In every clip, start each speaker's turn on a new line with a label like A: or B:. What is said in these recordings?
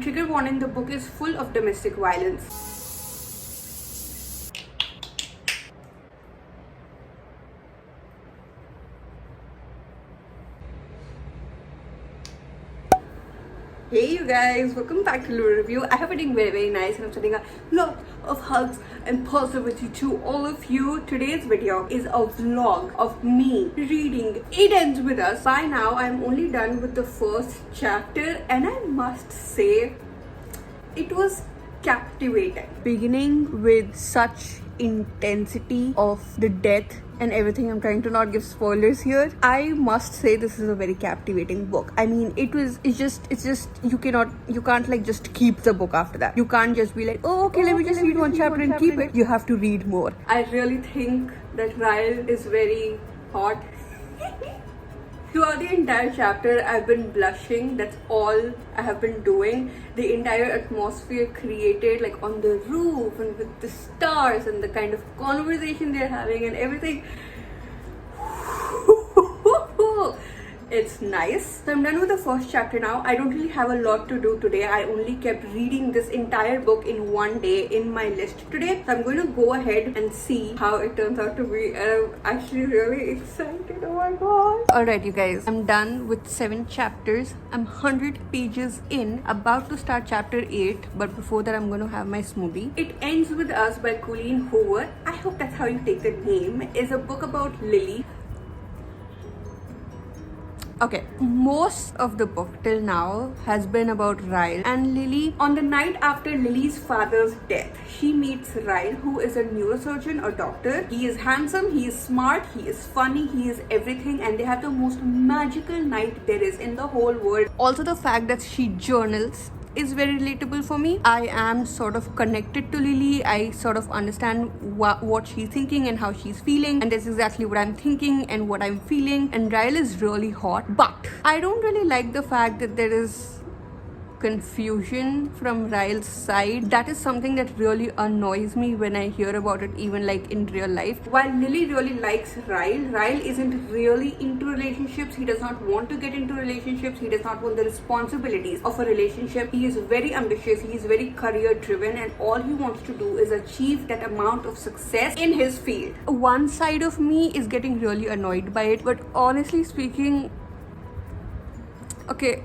A: Trigger warning, the book is full of domestic violence. Hey you guys, welcome back to Libro review. I hope you're doing very nice and I'm sending a lot of hugs and positivity to all of you. Today's video is a vlog of me reading It Ends With Us. By now I'm only done with the first chapter and I must say it was captivating. Beginning with such intensity of the death and everything. I'm trying to not give spoilers here. I must say this is a very captivating book. I mean, it's just you can't like just keep the book after that. You can't just be like, oh okay, let me just read one chapter and keep it. You have to read more. I really think that Ryle is very hot. Throughout the entire chapter, I've been blushing. That's all I have been doing. The entire atmosphere created, like on the roof and with the stars and the kind of conversation they're having and everything. It's nice. So I'm done with the first chapter now. I don't really have a lot to do today. I only kept reading this entire book in one day in my list today. So I'm going to go ahead and see how it turns out to be. And I'm actually really excited. Oh my god. Alright you guys, I'm done with 7 chapters. I'm 100 pages in, about to start chapter 8. But before that I'm going to have my smoothie. It Ends With Us by Colleen Hoover. I hope that's how you take the name. Is a book about Lily. Okay, most of the book till now has been about Ryle and Lily. On the night after Lily's father's death, she meets Ryle, who is a neurosurgeon or doctor. He is handsome, he is smart, he is funny, he is everything, and they have the most magical night there is in the whole world. Also, the fact that she journals is very relatable for me. I am sort of connected to Lily. I sort of understand what she's thinking and how she's feeling, and that's exactly what I'm thinking and what I'm feeling. And Ryle is really hot, but I don't really like the fact that there is confusion from Ryle's side. That is something that really annoys me when I hear about it, even like in real life. While Lily really likes Ryle, Ryle isn't really into relationships. He does not want to get into relationships. He does not want the responsibilities of a relationship. He is very ambitious. He is very career driven, and all he wants to do is achieve that amount of success in his field. One side of me is getting really annoyed by it, but honestly speaking, okay.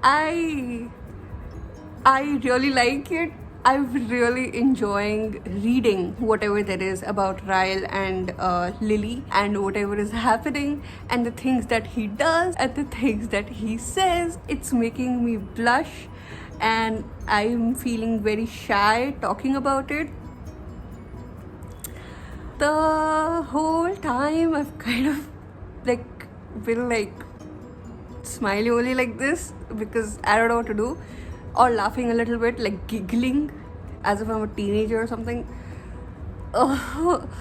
A: I really like it. I'm really enjoying reading whatever there is about Ryle and Lily and whatever is happening and the things that he does and the things that he says. It's making me blush and I'm feeling very shy talking about it. The whole time I've kind of like been like smiling only like this because I don't know what to do, or laughing a little bit, like giggling as if I'm a teenager or something.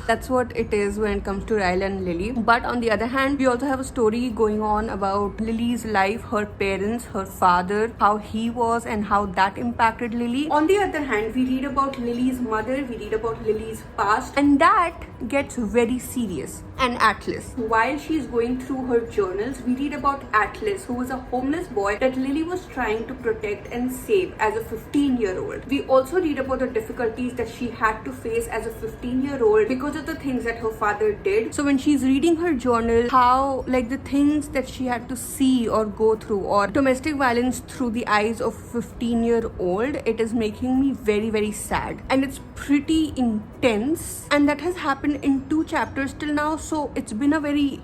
A: That's what it is when it comes to Ryle and Lily. But on the other hand, we also have a story going on about Lily's life, her parents, her father, how he was and how that impacted Lily. On the other hand, we read about Lily's mother, we read about Lily's past, and that gets very serious. And Atlas, while she's going through her journals, we read about Atlas, who was a homeless boy that Lily was trying to protect and save as a 15-year-old. We also read about the difficulties that she had to face as a 15-year-old because of the things that her father did. So when she's reading her journal, how like the things that she had to see or go through, or domestic violence through the eyes of a 15-year-old, it is making me very, very sad. And it's pretty intense, and that has happened in 2 chapters till now. So it's been a very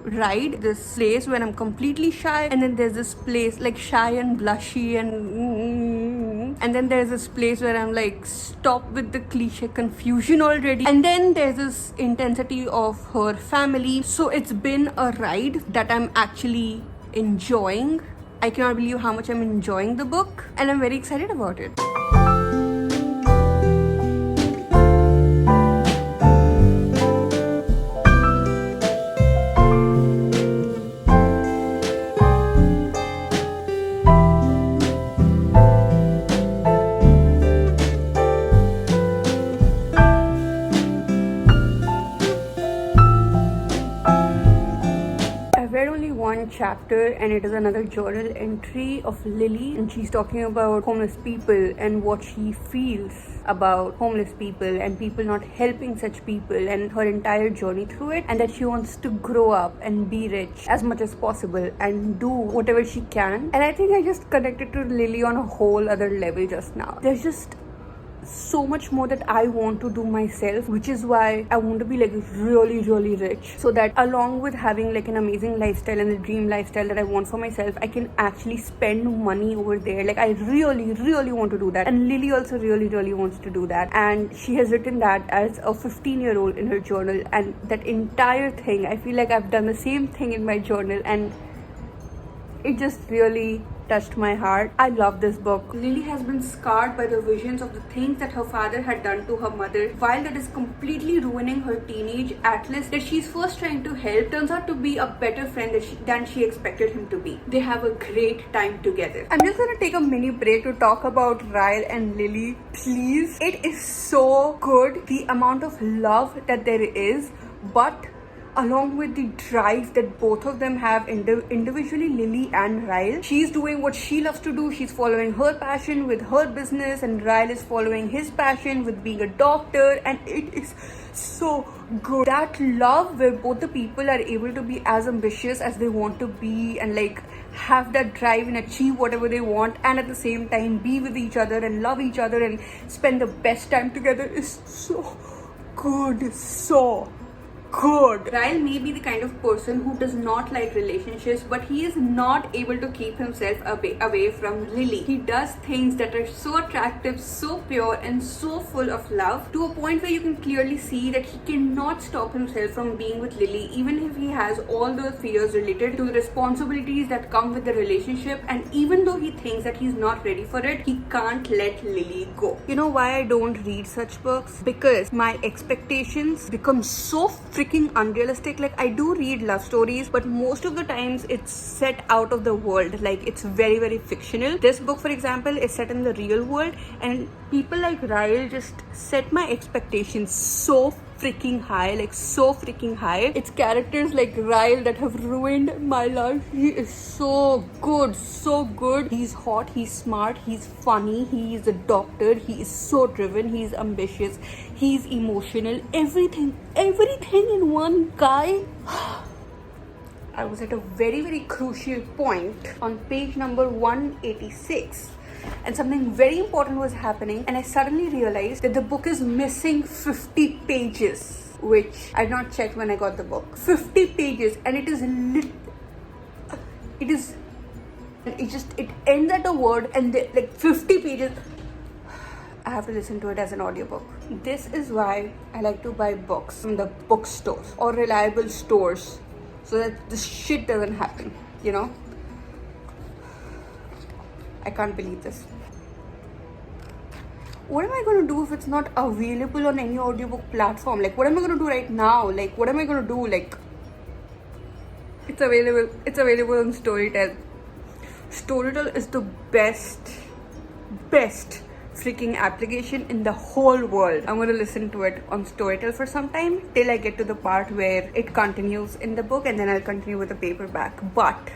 A: ride, this place where I'm completely shy, and then there's this place like shy and blushy and then there's this place where I'm like, stop with the cliche confusion already, and then there's this intensity of her family. So it's been a ride that I'm actually enjoying. I cannot believe how much I'm enjoying the book, and I'm very excited about it. chapter, and it is another journal entry of Lily, and she's talking about homeless people and what she feels about homeless people and people not helping such people, and her entire journey through it, and that she wants to grow up and be rich as much as possible and do whatever she can. And I think I just connected to Lily on a whole other level just now. There's just so much more that I want to do myself, which is why I want to be like really rich, so that along with having like an amazing lifestyle and the dream lifestyle that I want for myself, I can actually spend money over there. Like I really want to do that, and Lily also really wants to do that, and she has written that as a 15-year-old in her journal. And that entire thing, I feel like I've done the same thing in my journal, and it just really touched my heart. I love this book. Lily has been scarred by the visions of the things that her father had done to her mother, while that is completely ruining her teenage. Atlas, that she's first trying to help, turns out to be a better friend than she expected him to be. They have a great time together. I'm just gonna take a mini break to talk about Ryle and Lily, please. It is so good, the amount of love that there is, but along with the drive that both of them have individually, Lily and Ryle. She's doing what she loves to do. She's following her passion with her business, and Ryle is following his passion with being a doctor, and it is so good. That love where both the people are able to be as ambitious as they want to be, and like have that drive and achieve whatever they want, and at the same time be with each other and love each other and spend the best time together, is so good. So good. Ryle may be the kind of person who does not like relationships, but he is not able to keep himself away from Lily. He does things that are so attractive, so pure, and so full of love, to a point where you can clearly see that he cannot stop himself from being with Lily, even if he has all those fears related to the responsibilities that come with the relationship. And even though he thinks that he's not ready for it, he can't let Lily go. You know why I don't read such books? Because my expectations become so freaking unrealistic. Like I do read love stories, but most of the times it's set out of the world. Like it's very fictional. This book, for example, is set in the real world, and people like Ryle just set my expectations so freaking high, like so freaking high. It's characters like Ryle that have ruined my life. He is so good. He's hot, he's smart, he's funny, he is a doctor, he is so driven, he's ambitious, he's emotional, everything in one guy. I was at a very crucial point on page number 186, and something very important was happening, and I suddenly realized that the book is missing 50 pages, which I did not check when I got the book. 50 pages, and it ends at a word, and like 50 pages. I have to listen to it as an audiobook. This is why I like to buy books from the bookstores or reliable stores, so that this shit doesn't happen, you know? I can't believe this. What am I going to do if it's not available on any audiobook platform? Like, what am I going to do right now? Like, what am I going to do? Like, it's available on Storytel. Storytel is the best freaking application in the whole world. I'm going to listen to it on Storytel for some time till I get to the part where it continues in the book, and then I'll continue with the paperback. But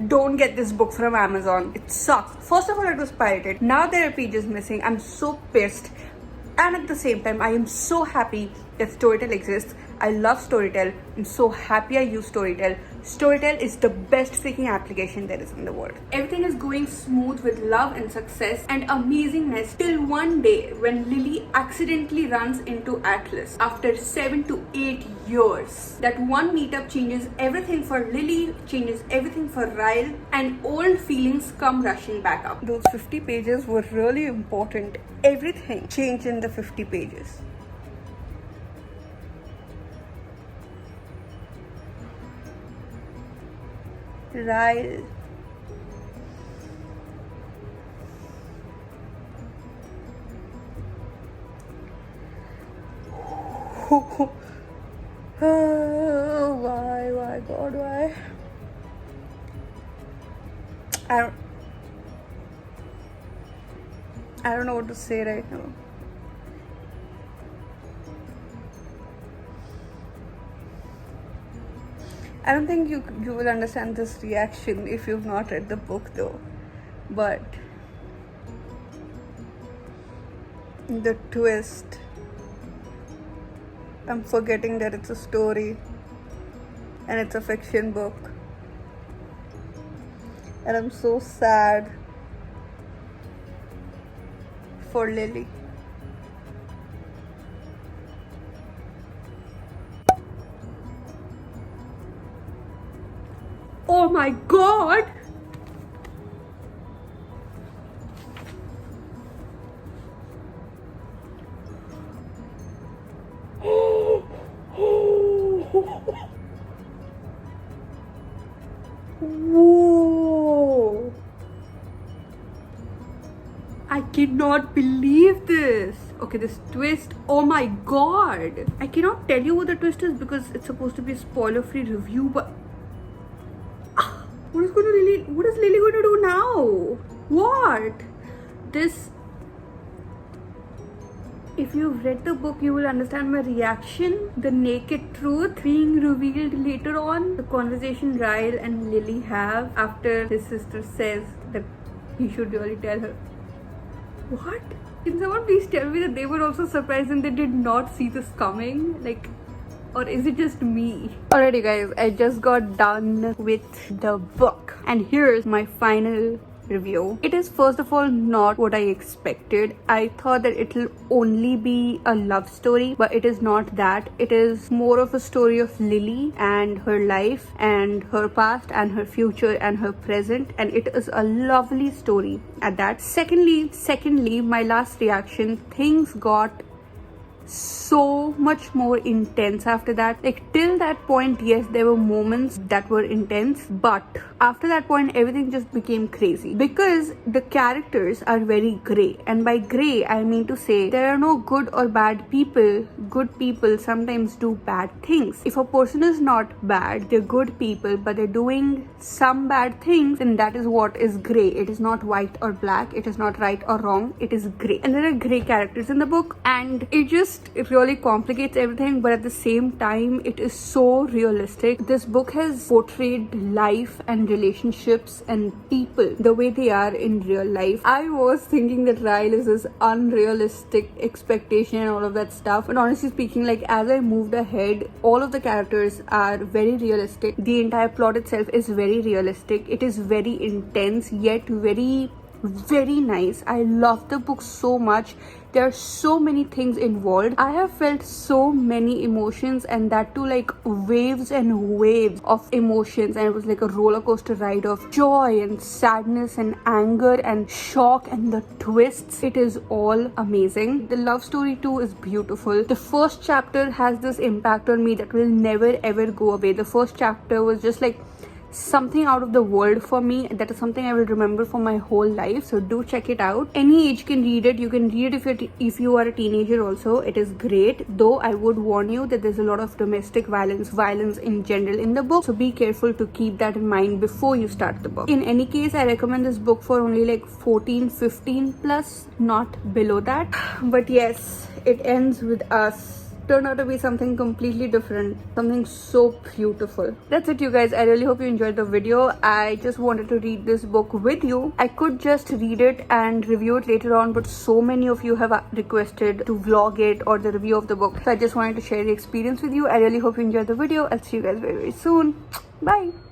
A: don't get this book from Amazon. It sucks. First of all, it was pirated. Now there are pages missing. I'm so pissed. And at the same time, I am so happy that Storytel exists. I love Storytel. I'm so happy I use Storytel. Storytel is the best freaking application there is in the world. Everything is going smooth with love and success and amazingness, till one day when Lily accidentally runs into Atlas after 7 to 8 years. That one meetup changes everything for Lily, changes everything for Ryle, and old feelings come rushing back up. Those 50 pages were really important. Everything changed in the 50 pages. Ryle. Why God, why? I don't know what to say right now. I don't think you will understand this reaction if you've not read the book though. But the twist, I'm forgetting that it's a story and it's a fiction book. And I'm so sad for Lily. Oh my god! Whoa! I cannot believe this. Okay, this twist. Oh my god! I cannot tell you what the twist is because it's supposed to be a spoiler-free review, but what is Lily going to do now? What? This. If you've read the book, you will understand my reaction. The naked truth being revealed later on. The conversation Ryle and Lily have after his sister says that he should really tell her. What? Can someone please tell me that they were also surprised and they did not see this coming? Like, or is it just me? Alrighty guys, I just got done with the book and here's my final review. It is first of all not what I expected. I thought that it'll only be a love story, but it is not that. It is more of a story of Lily and her life and her past and her future and her present, and it is a lovely story at that. Secondly, my last reaction, things got so much more intense after that. Like till that point, yes, there were moments that were intense, but after that point everything just became crazy because the characters are very gray, and by gray I mean to say there are no good or bad people. Good people sometimes do bad things. If a person is not bad, they're good people, but they're doing some bad things, then that is what is gray. It is not white or black, it is not right or wrong, it is gray. And there are gray characters in the book, and it really complicates everything, but at the same time it is so realistic. This book has portrayed life and relationships and people the way they are in real life. I was thinking that Ryle is this unrealistic expectation and all of that stuff, but honestly speaking, like as I moved ahead, all of the characters are very realistic. The entire plot itself is very realistic. It is very intense yet very nice. I love the book so much. There are so many things involved. I have felt so many emotions, and that too like waves and waves of emotions, and it was like a roller coaster ride of joy and sadness and anger and shock and the twists. It is all amazing. The love story too is beautiful. The first chapter has this impact on me that will never ever go away. The first chapter was just like something out of the world for me. That is something I will remember for my whole life, so do check it out. Any age can read it. You can read it if you are a teenager also. It is great, though I would warn you that there's a lot of domestic violence in general in the book, so be careful to keep that in mind before you start the book. In any case, I recommend this book for only like 14-15 plus, not below that. But yes, it ends with us. Turned out to be something completely different, something so beautiful. That's it, you guys. I really hope you enjoyed the video. I just wanted to read this book with you. I could just read it and review it later on, but so many of you have requested to vlog it or the review of the book, so I just wanted to share the experience with you. I really hope you enjoyed the video. I'll see you guys very soon. Bye.